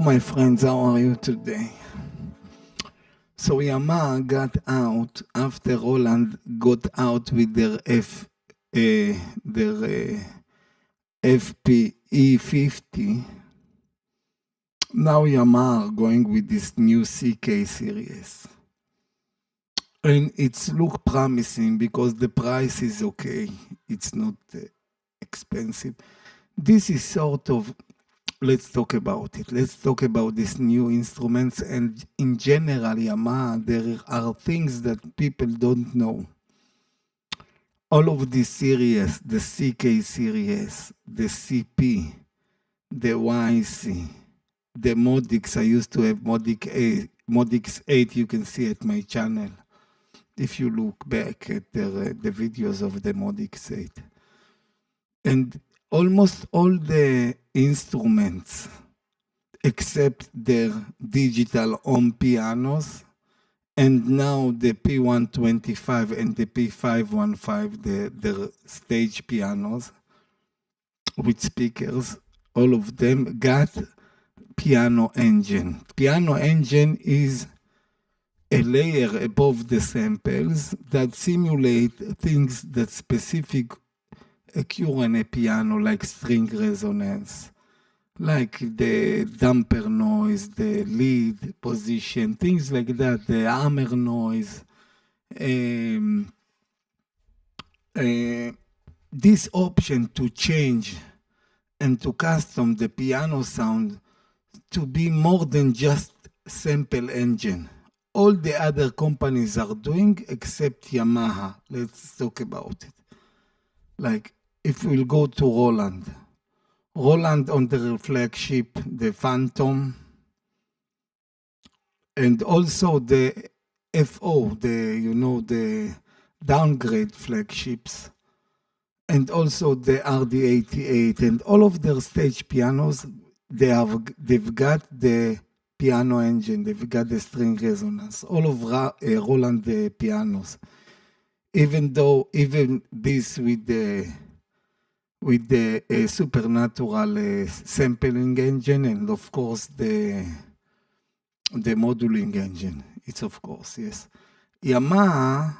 my friends, how are you today? So Yamaha got out after Roland got out with their FPE 50. Now Yamaha are going with this new CK series. And it's look promising because the price is okay. It's not expensive. This is sort of, let's talk about it. Let's talk about these new instruments. And in general, Yamaha, there are things that people don't know. All of these series, the CK series, the CP, the YC, the Modx, I used to have Modx 8, you can see at my channel. If you look back at the videos of the Modx 8. And almost all the instruments, except their digital home pianos, and now the P125 and the P515, their stage pianos with speakers, all of them got piano engine. Piano engine is a layer above the samples that simulate things that specific occur in a piano, like string resonance, like the damper noise, the lead position, things like that, the hammer noise. This option to change and to custom the piano sound to be more than just sample engine. All the other companies are doing except Yamaha. Let's talk about it. Like if we'll go to Roland on their flagship, the Phantom, and also the FO, the downgrade flagships, and also the RD88, and all of their stage pianos, they've got the piano engine, they've got the string resonance, all of Roland pianos. Even this with the supernatural sampling engine, and of course the moduling engine. It's of course, yes. Yamaha,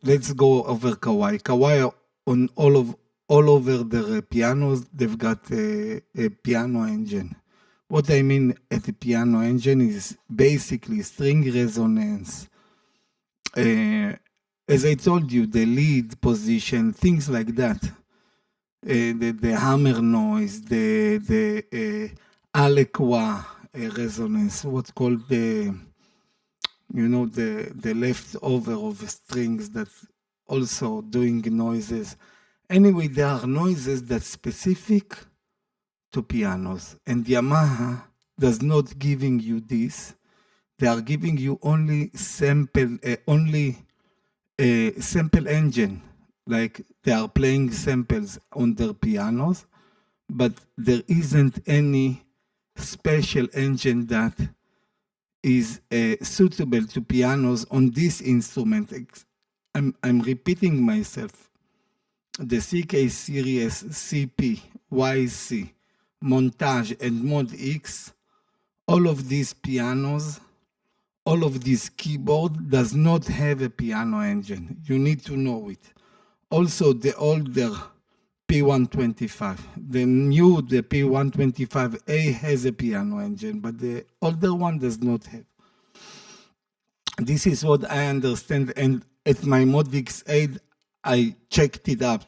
let's go over Kawai. Kawai on all over their pianos, they've got a piano engine. What I mean at the piano engine is basically string resonance. As I told you, the lead position, things like that. The hammer noise, the Alequa resonance, what's called the leftover of strings that also doing noises. Anyway, there are noises that's specific to pianos, and Yamaha does not giving you this. They are giving you only sample engine, like they are playing samples on their pianos, but there isn't any special engine that is suitable to pianos on this instrument. I'm repeating myself. The CK series, CP, YC, Montage, and Modx, all of these pianos, all of this keyboard does not have a piano engine. You need to know it. Also, the older P125, the P125A has a piano engine, but the older one does not have. This is what I understand, and at my Modx 8, I checked it up,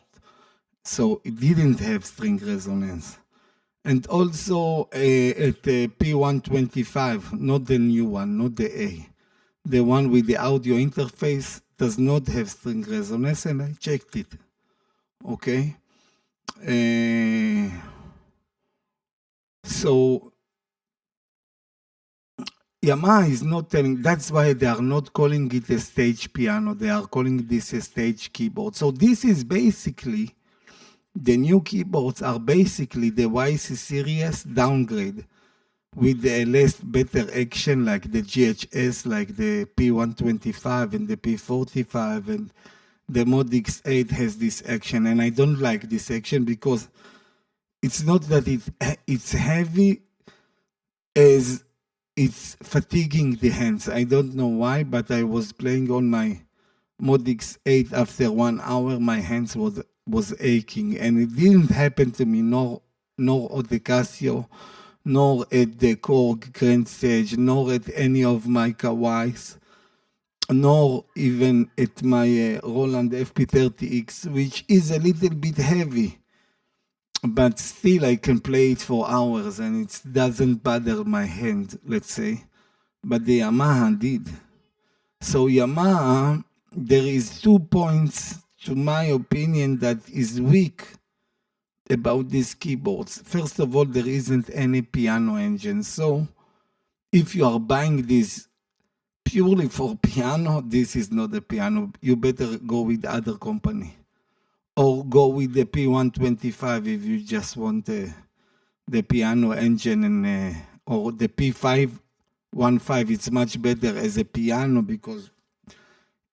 so it didn't have string resonance. And also at the P125, not the new one, not the A, the one with the audio interface does not have string resonance, and I checked it, okay? So Yamaha is not telling, that's why they are not calling it a stage piano, they are calling this a stage keyboard. So this is basically, the new keyboards are basically the YC series downgrade with a less better action like the GHS, like the P125 and the P45, and the Modx 8 has this action, and I don't like this action because it's not that it's heavy as it's fatiguing the hands. I don't know why, but I was playing on my Modx 8 after 1 hour, my hands was aching, and it didn't happen to me nor at the Casio, nor at the Korg Grand Stage, nor at any of my Kawais, nor even at my Roland FP30X, which is a little bit heavy, but still I can play it for hours and it doesn't bother my hand, let's say. But the Yamaha did. So Yamaha, there is 2 points, to my opinion, that is weak about these keyboards. First of all, there isn't any piano engine. So if you are buying this purely for piano, this is not a piano. You better go with other company. Or go with the P125 if you just want the piano engine, and or the P515. It's much better as a piano because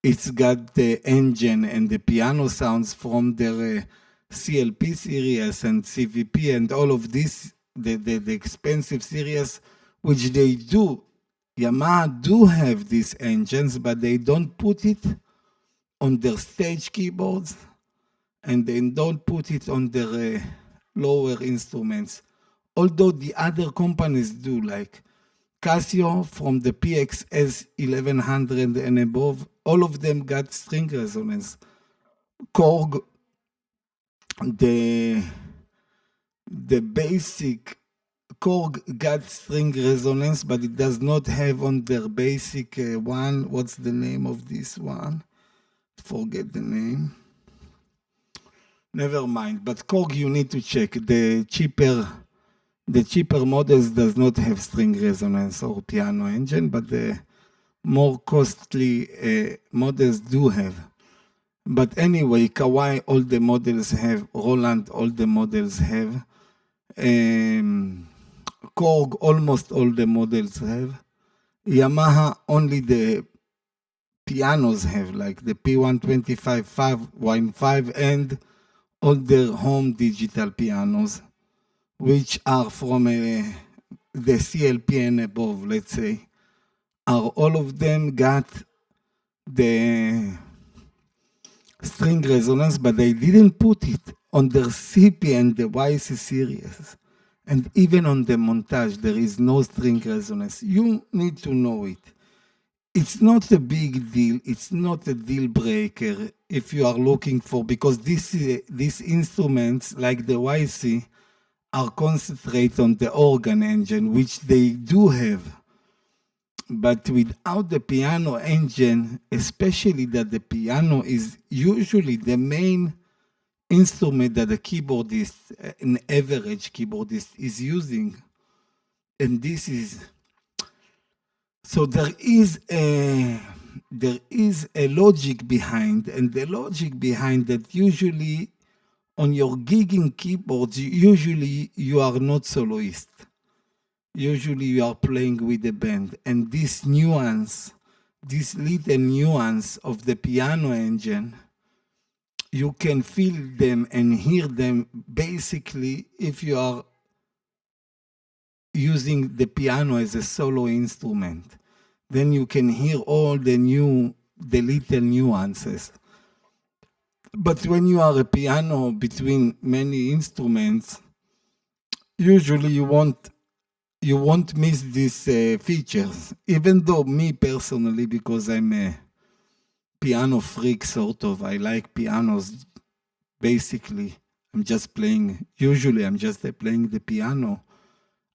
it's got the engine and the piano sounds from their CLP series and CVP and all of this, the expensive series, which they do. Yamaha do have these engines, but they don't put it on their stage keyboards and they don't put it on their lower instruments. Although the other companies do, like Casio from the PXS 1100 and above, all of them got string resonance. Korg, the basic Korg got string resonance, but it does not have on their basic one. What's the name of this one? Forget the name. Never mind. But Korg, you need to check. The cheaper models does not have string resonance or piano engine, but the more costly models do have. But anyway, Kawai, all the models have. Roland, all the models have. Korg, almost all the models have. Yamaha, only the pianos have, like the P125, 515, and all their home digital pianos, which are from the CLP and above, let's say, are all of them got the string resonance, but they didn't put it on their CP and the YC series. And even on the Montage, there is no string resonance. You need to know it. It's not a big deal. It's not a deal breaker if you are looking for, because these instruments, like the YC, are concentrated on the organ engine, which they do have. But without the piano engine, especially that the piano is usually the main instrument that a keyboardist, an average keyboardist, is using. And this is, so there is a logic behind, and the logic behind that usually on your gigging keyboards, usually you are not soloist. Usually you are playing with a band, and this nuance, this little nuance of the piano engine, you can feel them and hear them basically if you are using the piano as a solo instrument. Then you can hear all the little nuances. But when you are a piano between many instruments, usually you won't miss these features. Even though me personally, because I'm a piano freak, sort of, I like pianos. Basically, usually I'm just playing the piano.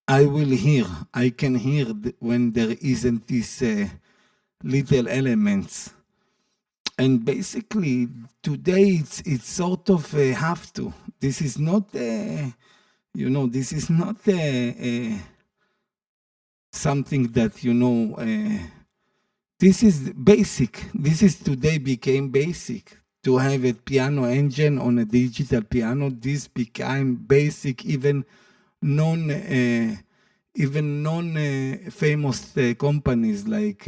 I can hear when there isn't these little elements. And basically, today it's sort of have to. This is not, this is not something that, this is basic. This is today became basic. To have a piano engine on a digital piano, this became basic. Even non-famous companies like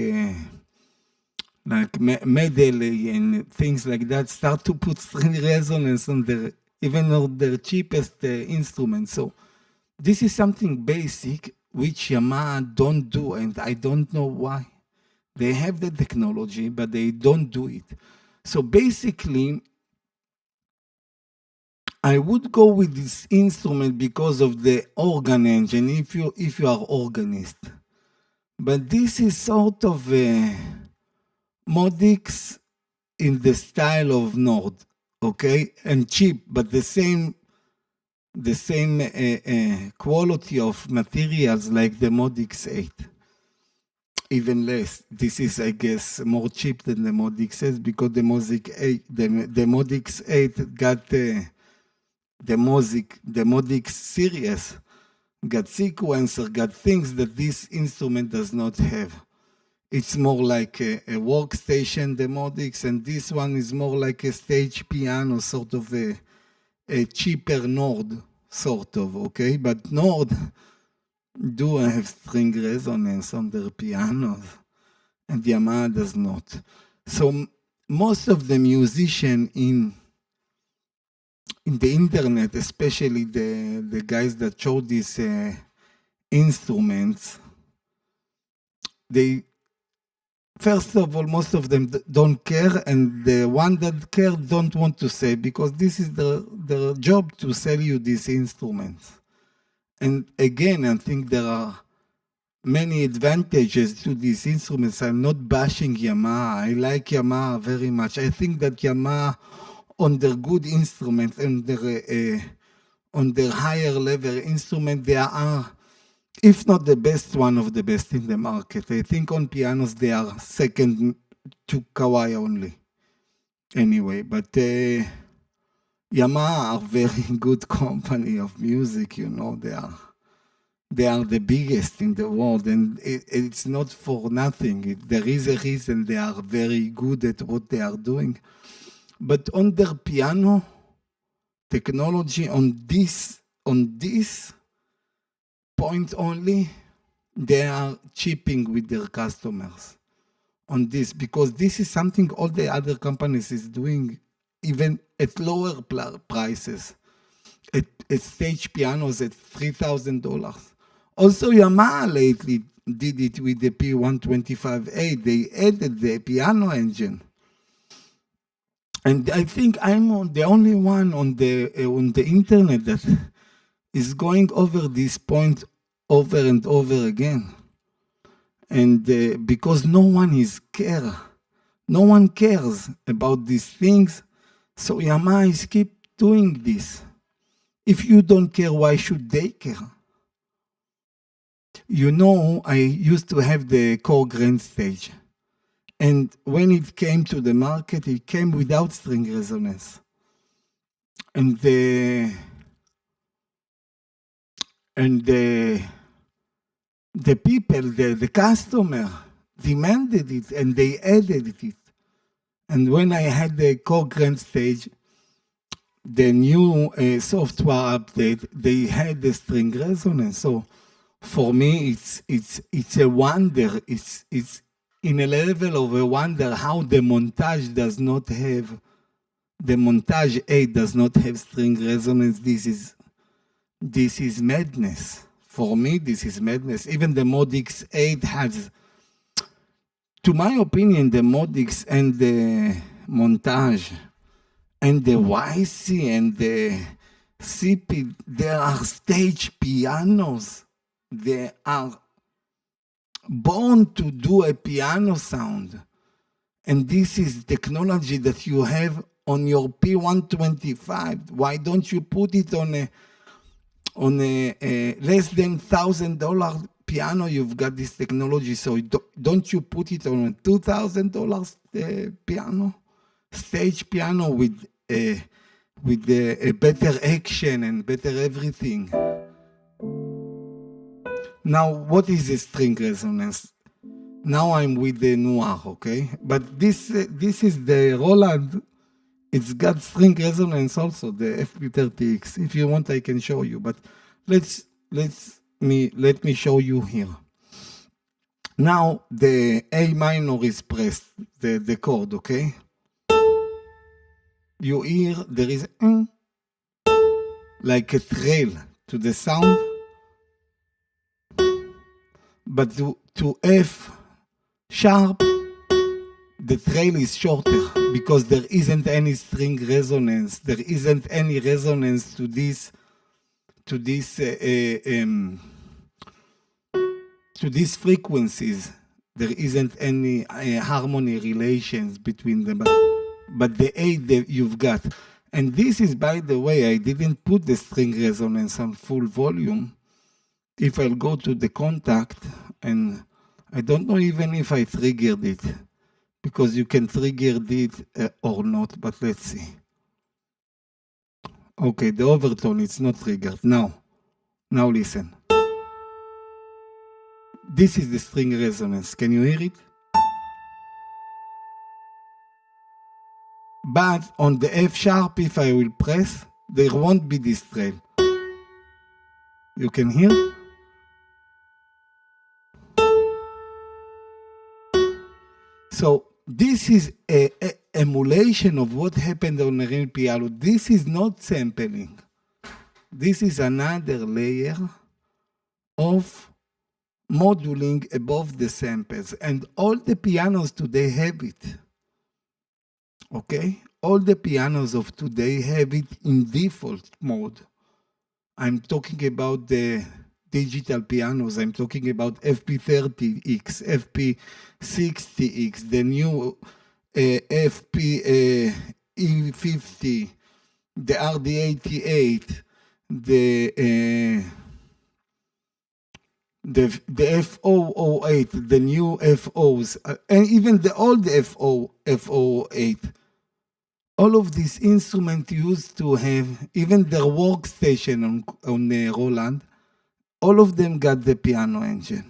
Medley and things like that start to put string resonance on their even on their cheapest instruments. So this is something basic which Yamaha don't do, and I don't know why. They have the technology, but they don't do it. So basically, I would go with this instrument because of the organ engine, if you are organist. But this is sort of a Modx in the style of Nord, okay, and cheap, but the same quality of materials like the Modx 8. Even less. This is, I guess, more cheap than the Modx 8 because the Modx 8 got the Modx series, got sequencer, got things that this instrument does not have. It's more like a workstation, the Modx, and this one is more like a stage piano, sort of a cheaper Nord, sort of, okay? But Nord do have string resonance on their pianos, and Yamaha does not. So most of the musicians in the internet, especially the guys that show these instruments, they, first of all, most of them don't care, and the one that care don't want to say, because this is their job to sell you these instruments. And again, I think there are many advantages to these instruments. I'm not bashing Yamaha. I like Yamaha very much. I think that Yamaha, on their good instruments and on their higher level instrument, they are, if not the best, one of the best in the market. I think on pianos they are second to Kawai only. Anyway, but Yamaha are very good company of music, you know. They are the biggest in the world, and it's not for nothing. There is a reason they are very good at what they are doing. But on their piano technology, on this point only, they are cheaping with their customers on this, because this is something all the other companies is doing, even at lower prices, at stage pianos at $3,000. Also, Yamaha lately did it with the P125A. They added the piano engine. And I think I'm the only one on the internet that is going over this point over and over again. And because no one cares about these things, so Yamaha is keep doing this. If you don't care, why should they care? You know, I used to have the core grand stage. And when it came to the market, it came without string resonance. And the people, the customer demanded it, and they added it. And when I had the core grand stage, the new software update, they had the string resonance. So for me, it's a wonder. It's in a level of a wonder how the Montage does not have, the Montage 8 does not have string resonance. This is madness. For me, this is madness. Even the Modx 8 has, to my opinion, the Modx and the Montage and the YC and the CP, they are stage pianos. They are born to do a piano sound. And this is technology that you have on your P125. Why don't you put it on a less than $1,000 piano? You've got this technology, so don't you put it on a $2,000 piano, stage piano with a better action and better everything? Now, what is the string resonance? Now I'm with the Noir, okay? But this is the Roland. It's got string resonance also, the FP30X. If you want, I can show you. But let me show you here. Now the A minor is pressed, the chord, okay? You hear there is like a trail to the sound, but to F sharp, the trail is shorter because there isn't any string resonance. There isn't any resonance to these frequencies. There isn't any harmony relations between them, but the A that you've got. And this is, by the way, I didn't put the string resonance on full volume. If I'll go to the contact, and I don't know even if I triggered it, because you can trigger it or not, but let's see. Okay, the overtone, it's not triggered. Now listen. This is the string resonance. Can you hear it? But on the F sharp, if I will press, there won't be this trail. You can hear? So this is a emulation of what happened on a real piano. This is not sampling. This is another layer of moduling above the samples. And all the pianos today have it. Okay? All the pianos of today have it in default mode. I'm talking about the digital pianos. I'm talking about FP30X, FP60X, the new FP E50, the RD88, the F008, the new FOs, and even the old F08. All of these instruments used to have, even their workstation on Roland, all of them got the piano engine.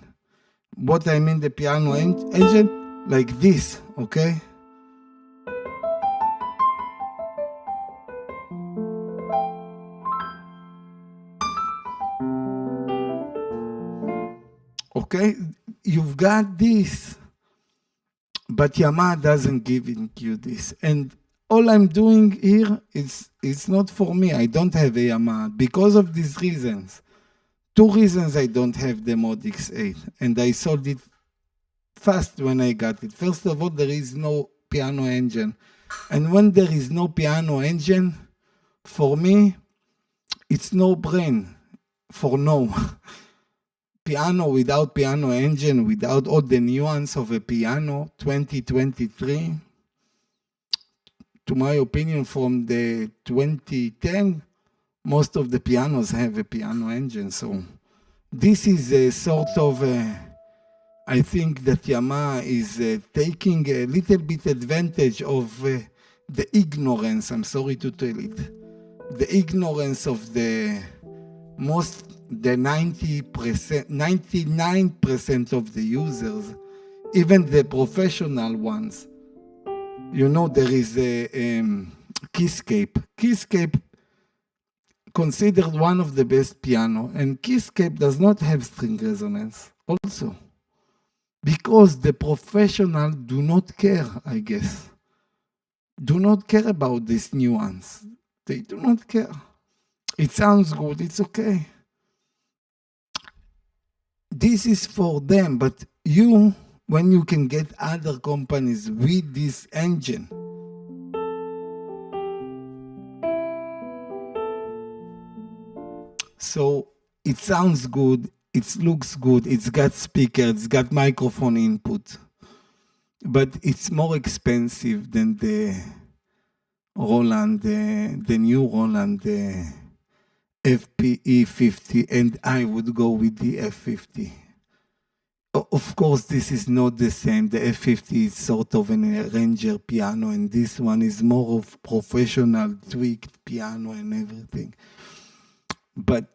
What I mean the piano engine? Like this, okay? Okay, you've got this, but Yamaha doesn't give you this. And all I'm doing here is it's not for me. I don't have a Yamaha because of these reasons. Two reasons I don't have the Modx 8, and I sold it fast when I got it. First of all, there is no piano engine. And when there is no piano engine, for me, it's no brain for no. Piano without piano engine, without all the nuance of a piano, 2023, to my opinion, from the 2010, most of the pianos have a piano engine. So this is a sort of, I think that Yamaha is taking a little bit advantage of the ignorance, I'm sorry to tell it, the ignorance of the 99% of the users, even the professional ones. You know, there is a Keyscape. Keyscape considered one of the best piano, and Keyscape does not have string resonance also, because the professional do not care, I guess. Do not care about this nuance. They do not care. It sounds good, it's okay. This is for them, but you, when you can get other companies with this engine, so it sounds good, it looks good, it's got speaker, it's got microphone input, but it's more expensive than the Roland, the new Roland, the FPE50, and I would go with the F50. Of course, this is not the same. The F50 is sort of an arranger piano, and this one is more of professional tweaked piano and everything. But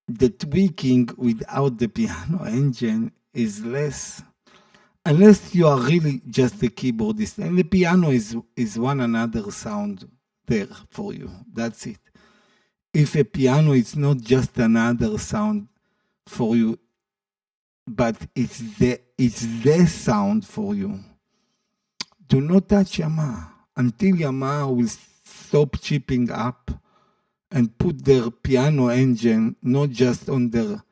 the tweaking without the piano engine is less, unless you are really just a keyboardist. And the piano is one another sound there for you. That's it. If a piano is not just another sound for you, but it's the sound for you, do not touch Yamaha until Yamaha will stop chipping up and put their piano engine not just on their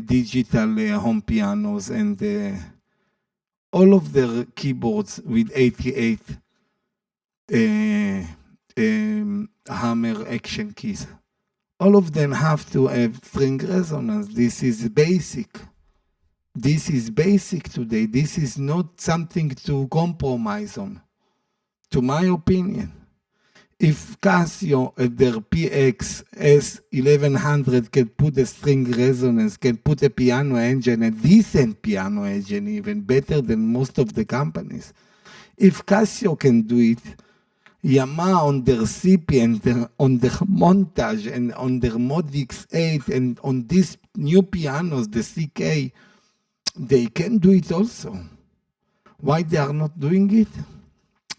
digital home pianos and all of their keyboards with 88 hammer action keys. All of them have to have string resonance. This is basic. This is basic today. This is not something to compromise on, to my opinion. If Casio at their PX S1100 can put a string resonance, can put a piano engine, a decent piano engine, even better than most of the companies. If Casio can do it, Yamaha on their CP and on their Montage and on their Modx 8 and on these new pianos, the CK, they can do it also. Why they are not doing it?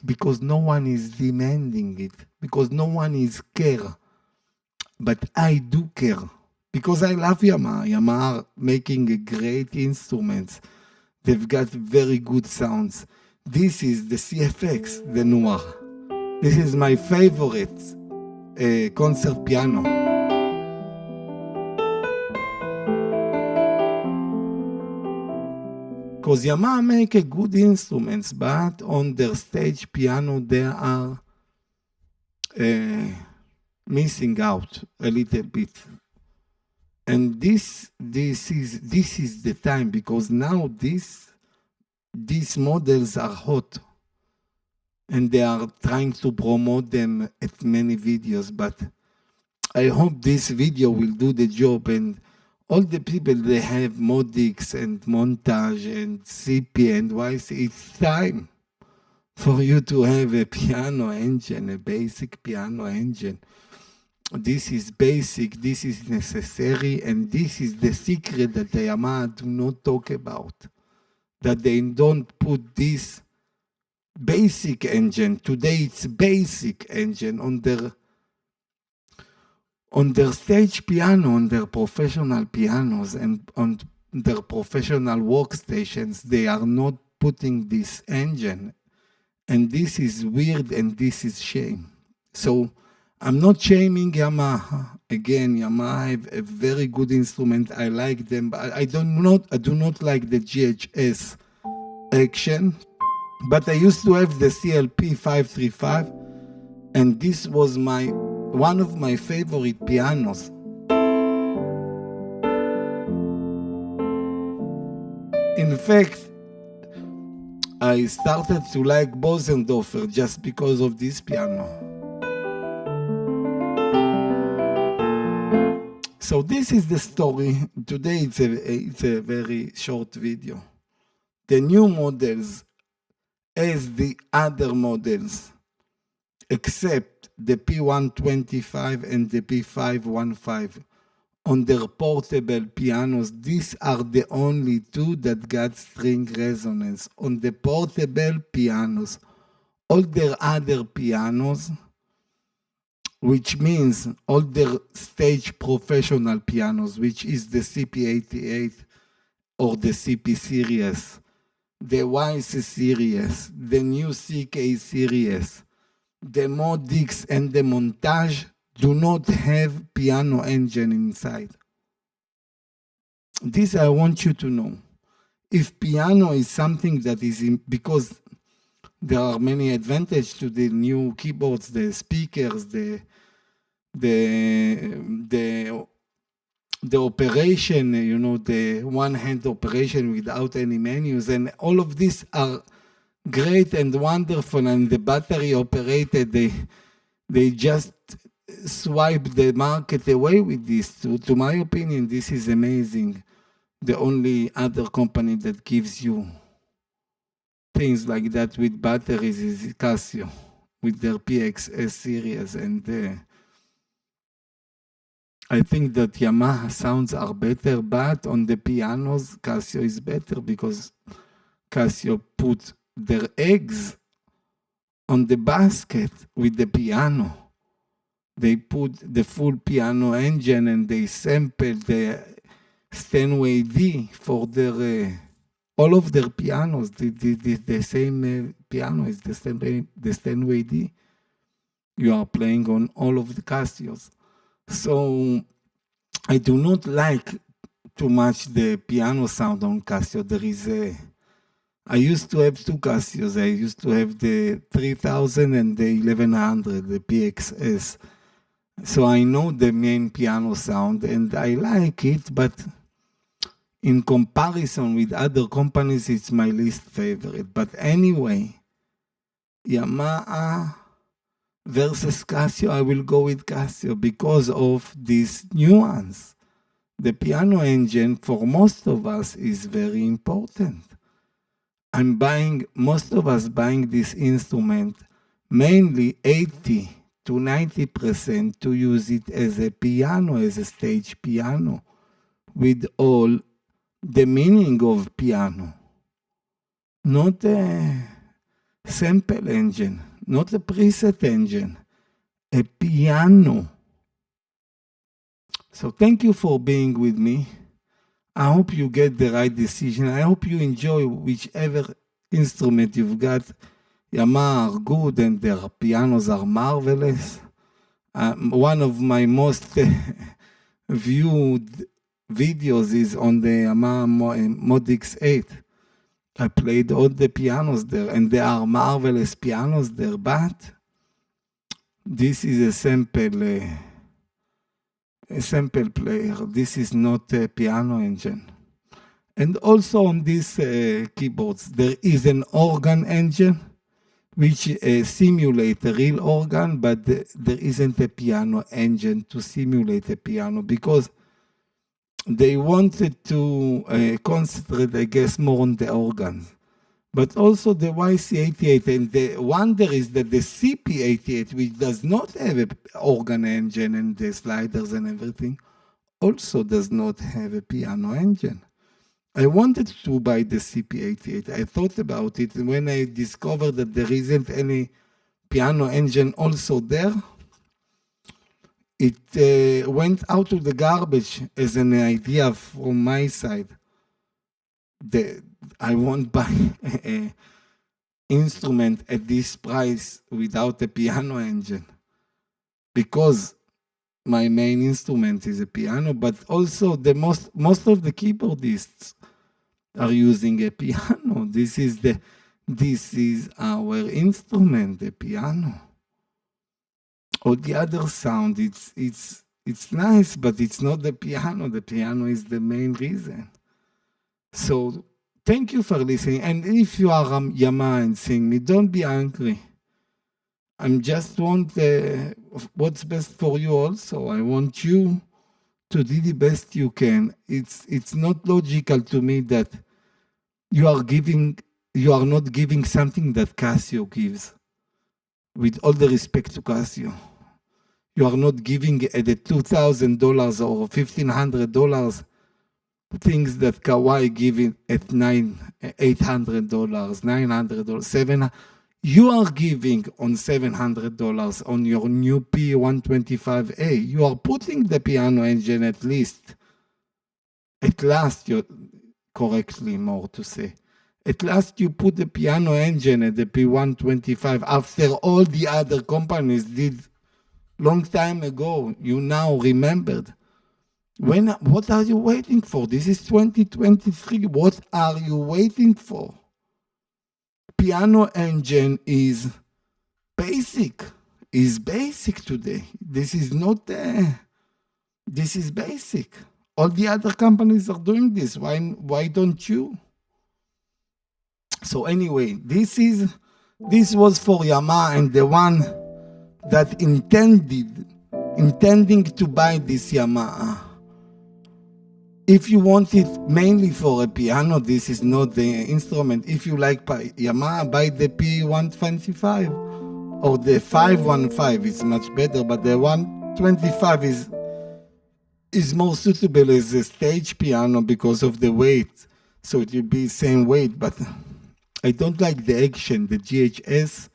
Because no one is demanding it, because no one is care. But I do care, because I love Yamaha. Yamaha are making great instruments. They've got very good sounds. This is the CFX, the Noir. This is my favorite concert piano. Because Yamaha make a good instruments, but on their stage piano they are missing out a little bit. And this is the time, because now these models are hot. And they are trying to promote them at many videos, but I hope this video will do the job, and all the people they have Modx and Montage and CP and YC, it's time for you to have a piano engine, a basic piano engine. This is basic, this is necessary, and this is the secret that the Yamaha do not talk about, that they don't put this basic engine. Today it's basic engine on their stage piano, on their professional pianos and on their professional workstations. They are not putting this engine, and this is weird and this is shame. So I'm not shaming Yamaha. Again, Yamaha have a very good instrument. I like them, but I do not like the GHS action. But I used to have the CLP 535, and this was one of my favorite pianos. In fact, I started to like Bosendorfer just because of this piano. So this is the story. Today it's a very short video. The new models, as the other models, except the P125 and the P515, on their portable pianos, these are the only two that got string resonance on the portable pianos. All their other pianos, which means all their stage professional pianos, which is the CP88 or the CP series, the YC series, the new CK series, the Modx and the Montage do not have piano engine inside. This I want you to know. If piano is something that is because there are many advantages to the new keyboards, the speakers, the operation, you know, the one-hand operation without any menus, and all of these are great and wonderful, and the battery operated, they just swipe the market away with this. To my opinion, this is amazing. The only other company that gives you things like that with batteries is Casio, with their PXS series, and I think that Yamaha sounds are better, but on the pianos, Casio is better because Casio put their eggs on the basket with the piano. They put the full piano engine and they sampled the Steinway D for their all of their pianos. The same piano is the Steinway D. You are playing on all of the Casios. So I do not like too much the piano sound on Casio. I used to have two Casios. I used to have the 3000 and the 1100, the PXS. So I know the main piano sound and I like it, but in comparison with other companies, it's my least favorite. But anyway, Yamaha versus Casio, I will go with Casio because of this nuance. The piano engine for most of us is very important. Most of us buying this instrument mainly 80 to 90% to use it as a piano, as a stage piano, with all the meaning of piano, not a sample engine, not a preset engine, a piano. So thank you for being with me. I hope you get the right decision. I hope you enjoy whichever instrument you've got. Yamaha are good and their pianos are marvelous. One of my most viewed videos is on the Yamaha Modx 8. I played all the pianos there, and there are marvelous pianos there, but this is a sample player. This is not a piano engine. And also on these keyboards, there is an organ engine, which simulates a real organ, but there isn't a piano engine to simulate a piano because they wanted to concentrate, I guess, more on the organs. But also the YC88, and the wonder is that the CP88, which does not have an organ engine and the sliders and everything, also does not have a piano engine. I wanted to buy the CP88. I thought about it, and when I discovered that there isn't any piano engine also there, it went out of the garbage as an idea from my side. I won't buy an instrument at this price without a piano engine because my main instrument is a piano, but also most of the keyboardists are using a piano. This is our instrument, the piano. All the other sound, it's nice, but it's not the piano. The piano is the main reason. So thank you for listening. And if you are Yamaha and seeing me, don't be angry. I just want what's best for you also. I want you to do the best you can. It's not logical to me that you are not giving something that Casio gives. With all the respect to Casio, you are not giving the $2,000 or $1,500 things that Kawai giving at $800, $900, $700. You are giving on $700 on your new P125A. You are putting the piano engine at last, you're correctly more to say. At last you put the piano engine at the P125 after all the other companies did long time ago. You now remembered. What are you waiting for? This is 2023. What are you waiting for? Piano engine is basic. Is basic today. This is not this is basic. All the other companies are doing this. Why don't you? So anyway, this was for Yamaha and the one that intending to buy this Yamaha. If you want it mainly for a piano, this is not the instrument. If you like Yamaha, buy the P125 or the 515. It's much better, but the 125 is more suitable as a stage piano because of the weight. So it will be same weight, but I don't like the action, the GHS.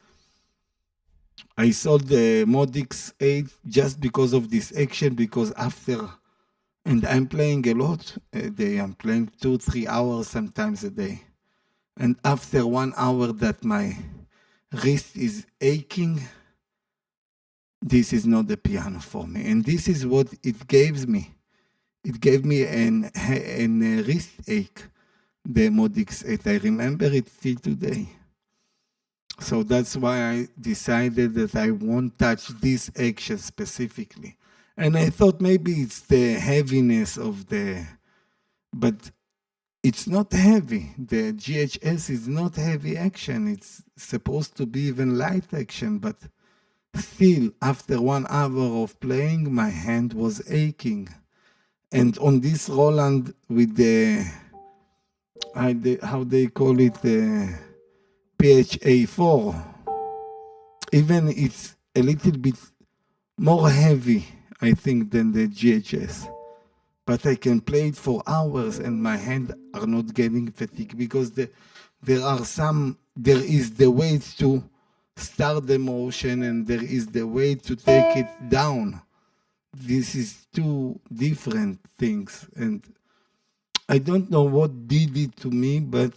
I sold the Modx 8 just because of this action, because and I'm playing a lot a day. I'm playing 2-3 hours sometimes a day. And after 1 hour that my wrist is aching, this is not the piano for me. And this is what it gave me. It gave me a wrist ache, the Modx 8. I remember it till today. So that's why I decided that I won't touch this action specifically. And I thought maybe it's the heaviness of the, but it's not heavy. The GHS is not heavy action. It's supposed to be even light action, but still, after 1 hour of playing, my hand was aching. And on this Roland with the, how they call it, PHA4, even it's a little bit more heavy, I think, than the GHS. But I can play it for hours and my hands are not getting fatigued because there is the way to start the motion and there is the way to take it down. This is two different things. And I don't know what did it to me, but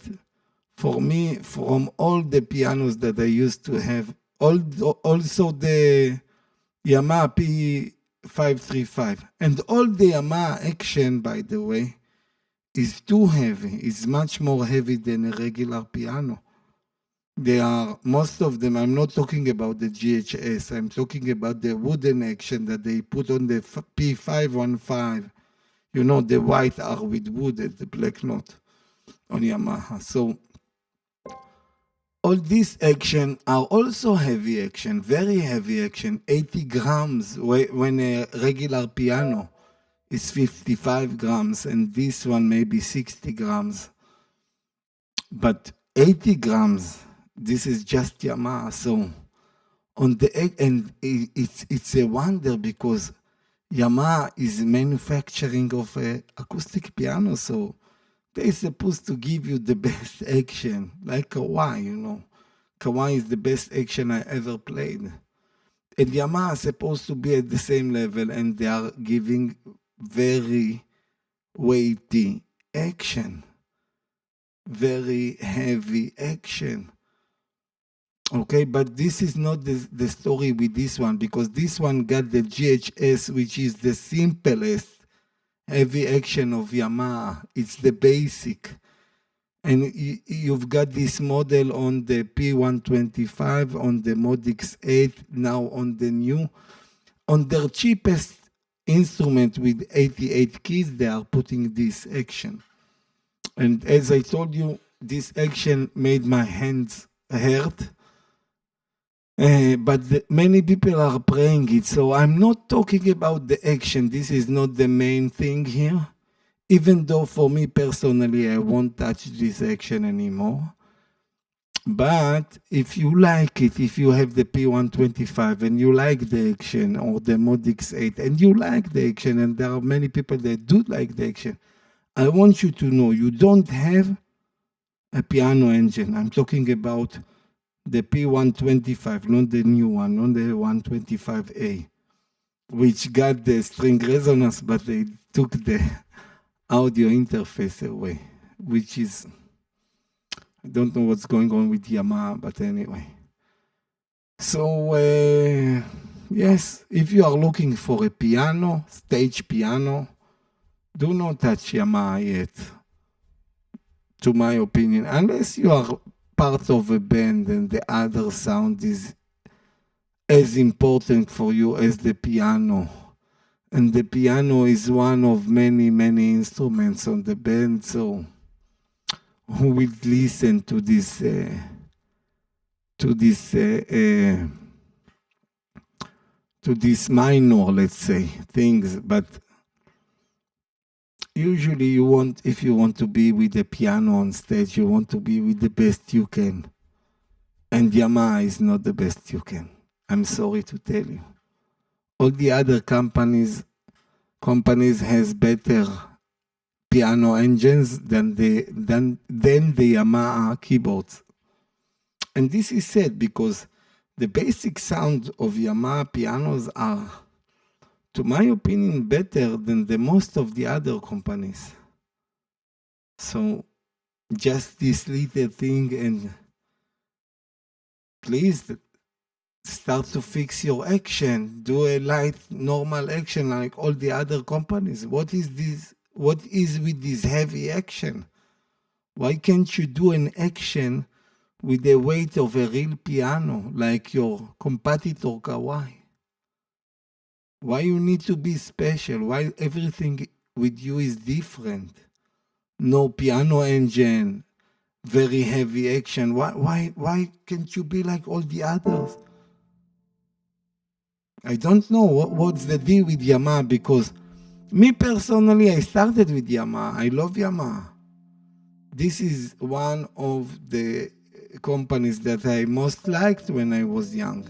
for me, from all the pianos that I used to have, also the Yamaha P535, and all the Yamaha action, by the way, is too heavy. It's much more heavy than a regular piano. They are, most of them, I'm not talking about the GHS, I'm talking about the wooden action that they put on the P515. You know, the white are with wood and the black not on Yamaha. So all these action are also heavy action, very heavy action, 80 grams when a regular piano is 55 grams and this one maybe 60 grams. But 80 grams, this is just Yamaha. So on the, and it's a wonder because Yamaha is manufacturing of acoustic piano, so they're supposed to give you the best action, like Kawai, you know. Kawai is the best action I ever played. And Yamaha is supposed to be at the same level, and they are giving very weighty action, very heavy action. Okay, but this is not the story with this one, because this one got the GHS, which is the simplest heavy action of Yamaha. It's the basic. And you've got this model on the P125, on the Modx 8, now on the new. On their cheapest instrument with 88 keys, they are putting this action. And as I told you, this action made my hands hurt. But many people are praying it, so I'm not talking about the action. This is not the main thing here. Even though for me personally, I won't touch this action anymore. But if you like it, if you have the P125 and you like the action, or the Modx 8 and you like the action, and there are many people that do like the action, I want you to know you don't have a piano engine. I'm talking about the P125, not the new one, not the 125A, which got the string resonance, but they took the audio interface away, which is, I don't know what's going on with Yamaha, but anyway. So, yes, if you are looking for a piano, stage piano, do not touch Yamaha yet, to my opinion, unless you are part of a band and the other sound is as important for you as the piano. And the piano is one of many, many instruments on the band, so who will listen to this minor, let's say, things? But usually you want, if you want to be with the piano on stage, you want to be with the best you can. And Yamaha is not the best you can. I'm sorry to tell you. All the other companies has better piano engines than the Yamaha keyboards. And this is sad because the basic sound of Yamaha pianos are, to my opinion, better than the most of the other companies. So just this little thing, and please start to fix your action. Do a light, normal action like all the other companies. What is this? What is with this heavy action? Why can't you do an action with the weight of a real piano like your competitor Kawai? Why you need to be special? Why everything with you is different? No piano engine, very heavy action. Why can't you be like all the others? I don't know what's the deal with Yamaha, because me personally, I started with Yamaha. I love Yamaha. This is one of the companies that I most liked when I was young.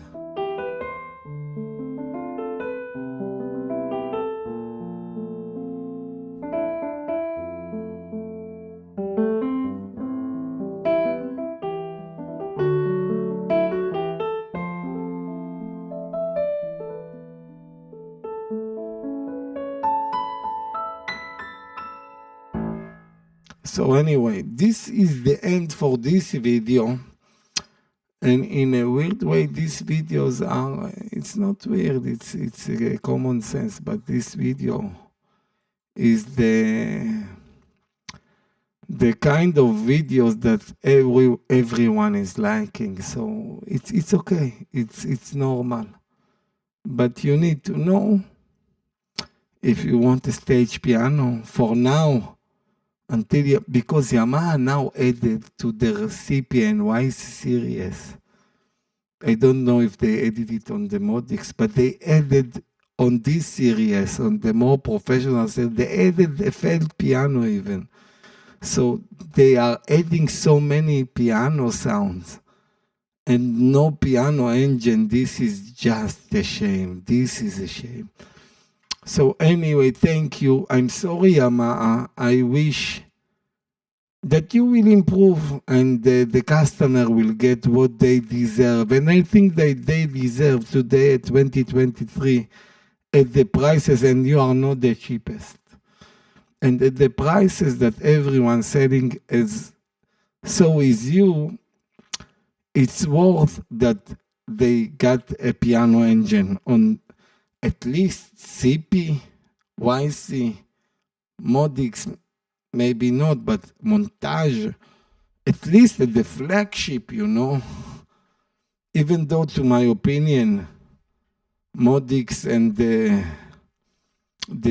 So anyway, this is the end for this video. And in a weird way, these videos are, it's not weird, it's common sense, but this video is the kind of videos that everyone is liking. So it's okay, it's normal. But you need to know, if you want a stage piano, for now, because Yamaha now added to their CP and Y series. I don't know if they added it on the Modx, but they added on this series, on the more professional side, they added a felt piano even. So they are adding so many piano sounds and no piano engine. This is just a shame. This is a shame. So anyway, thank you. I'm sorry, Yamaha. I wish that you will improve and the customer will get what they deserve. And I think that they deserve today, 2023, at the prices, and you are not the cheapest. And at the prices that everyone's selling, as so is you, it's worth that they got a piano engine on at least CP, YC, Modx, maybe not, but Montage, at least at the flagship, you know. Even though, to my opinion, Modx and the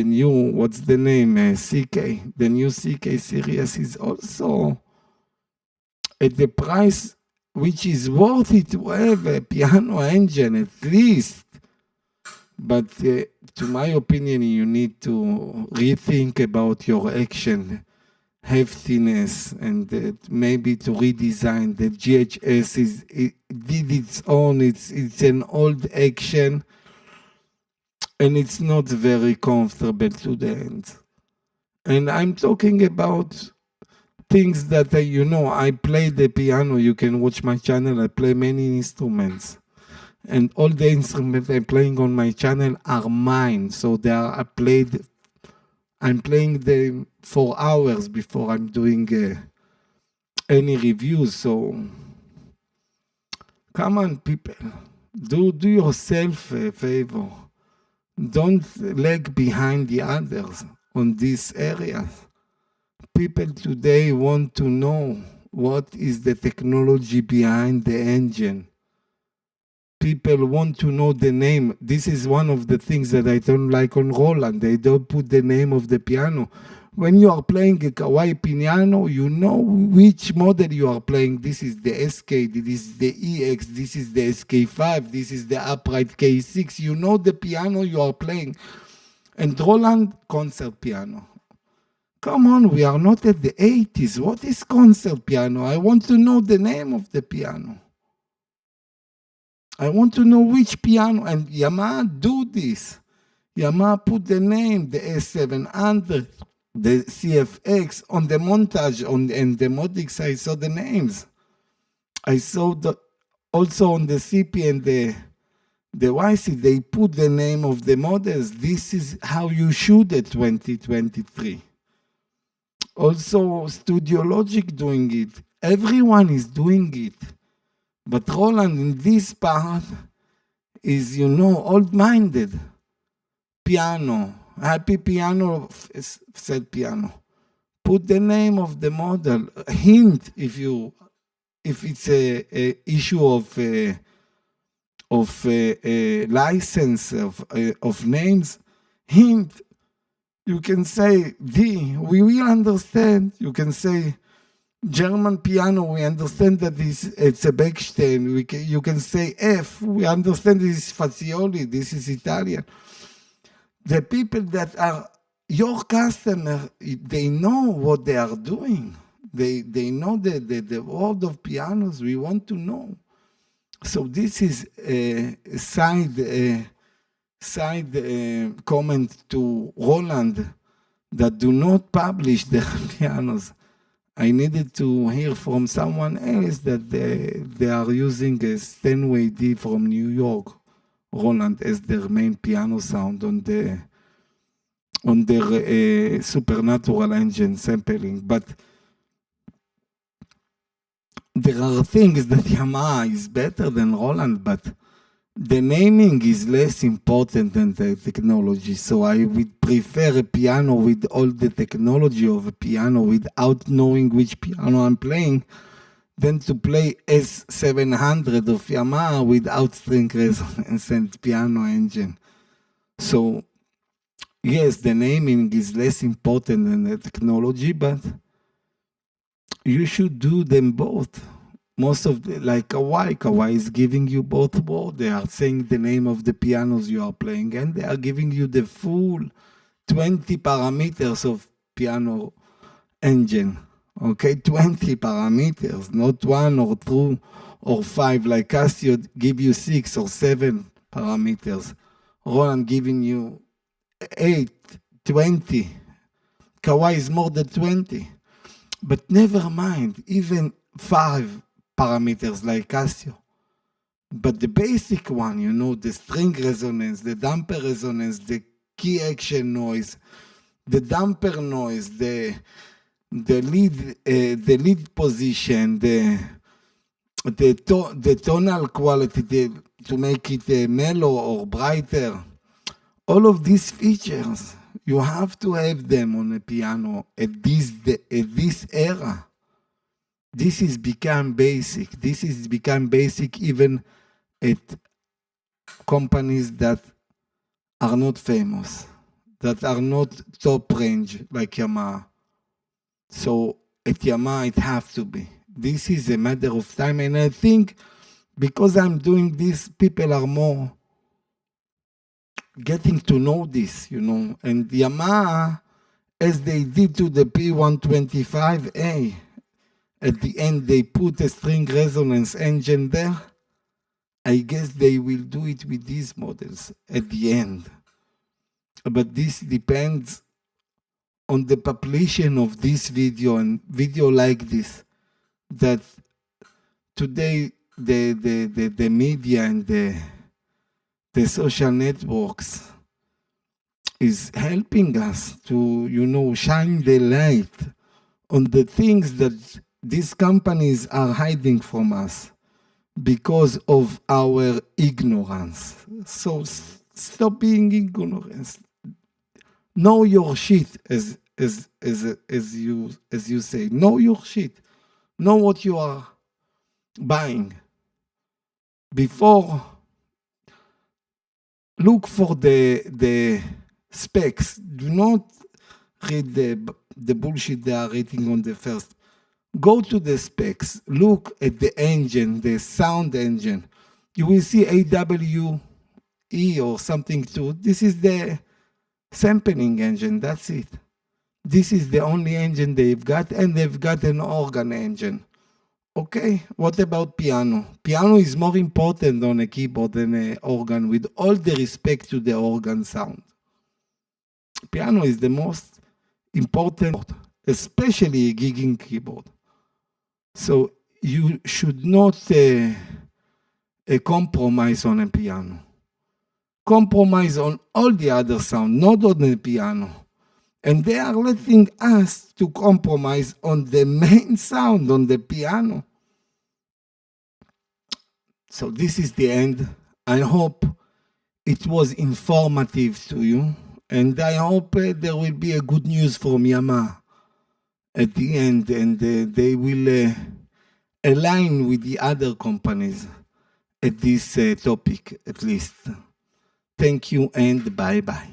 new, what's the name, CK, the new CK series is also at the price which is worth it to have a piano engine at least. But to my opinion, you need to rethink about your action heftiness, and maybe to redesign. The GHS did its own. It's an old action, and it's not very comfortable to the end. And I'm talking about things that you know. I play the piano. You can watch my channel. I play many instruments, and all the instruments I'm playing on my channel are mine. So they are played. I'm playing them for hours before I'm doing any reviews. So come on, people, do yourself a favor. Don't lag behind the others on these areas. People today want to know what is the technology behind the engine. People want to know the name. This is one of the things that I don't like on Roland. They don't put the name of the piano. When you are playing a Kawai piano, you know which model you are playing. This is the SK, this is the EX, this is the SK5, this is the upright K6. You know the piano you are playing. And Roland, concert piano. Come on, we are not at the 80s. What is concert piano? I want to know the name of the piano. I want to know which piano. And Yamaha do this. Yamaha put the name, the S700, the CFX on the Montage, and the Modx. I saw the names. I saw also on the CP and the YC, they put the name of the models. This is how you shoot at 2023. Also, Studio Logic doing it. Everyone is doing it. But Roland, in this part, is, old-minded. Piano, happy piano, said piano. Put the name of the model. Hint if it's a issue of license of names. Hint. You can say D. We will understand. You can say German piano. We understand that it's a Bechstein. You can say F. We understand this is Fazioli. This is Italian. The people that are your customer, they know what they are doing. They know the world of pianos. We want to know. So this is a side comment to Roland that do not publish their pianos. I needed to hear from someone else that they are using a Steinway D from New York, Roland, as their main piano sound on their Supernatural engine sampling. But there are things that Yamaha is better than Roland, but the naming is less important than the technology. So I would prefer a piano with all the technology of a piano without knowing which piano I'm playing than to play S700 of Yamaha without string resonance and piano engine. So yes, the naming is less important than the technology, but you should do them both. Most of like Kawai is giving you both words. They are saying the name of the pianos you are playing, and they are giving you the full 20 parameters of piano engine. Okay, 20 parameters, not 1 or 2 or 5 like Casio give you 6 or 7 parameters. Roland giving you 8, 20. Kawai is more than 20. But never mind, even 5 parameters like Casio. But the basic one, the string resonance, the damper resonance, the key action noise, the damper noise, the lead position, the tonal quality to make it mellow or brighter. All of these features, you have to have them on a piano at this era. This is become basic. This is become basic even at companies that are not famous, that are not top range like Yamaha. So at Yamaha it have to be. This is a matter of time, and I think because I'm doing this, people are more getting to know this, and Yamaha, as they did to the P125A, at the end they put a string resonance engine there. I guess they will do it with these models at the end. But this depends on the population of this video and video like this, that today the media and the social networks is helping us to, shine the light on the things that these companies are hiding from us because of our ignorance. So stop being ignorant. Know your shit, as you say. Know your shit. Know what you are buying. Before, look for the specs. Do not read the bullshit they are writing on the first. Go to the specs. Look at the engine, the sound engine. You will see AWE or something too. This is the sampling engine. That's it. This is the only engine they've got, and they've got an organ engine. Okay, what about piano? Piano is more important on a keyboard than an organ, with all the respect to the organ sound. Piano is the most important, especially a gigging keyboard. So you should not compromise on a piano. Compromise on all the other sound, not on the piano. And they are letting us to compromise on the main sound, on the piano. So this is the end. I hope it was informative to you, and I hope there will be a good news from Yamaha at the end, and they will align with the other companies at this topic, at least. Thank you, and bye-bye.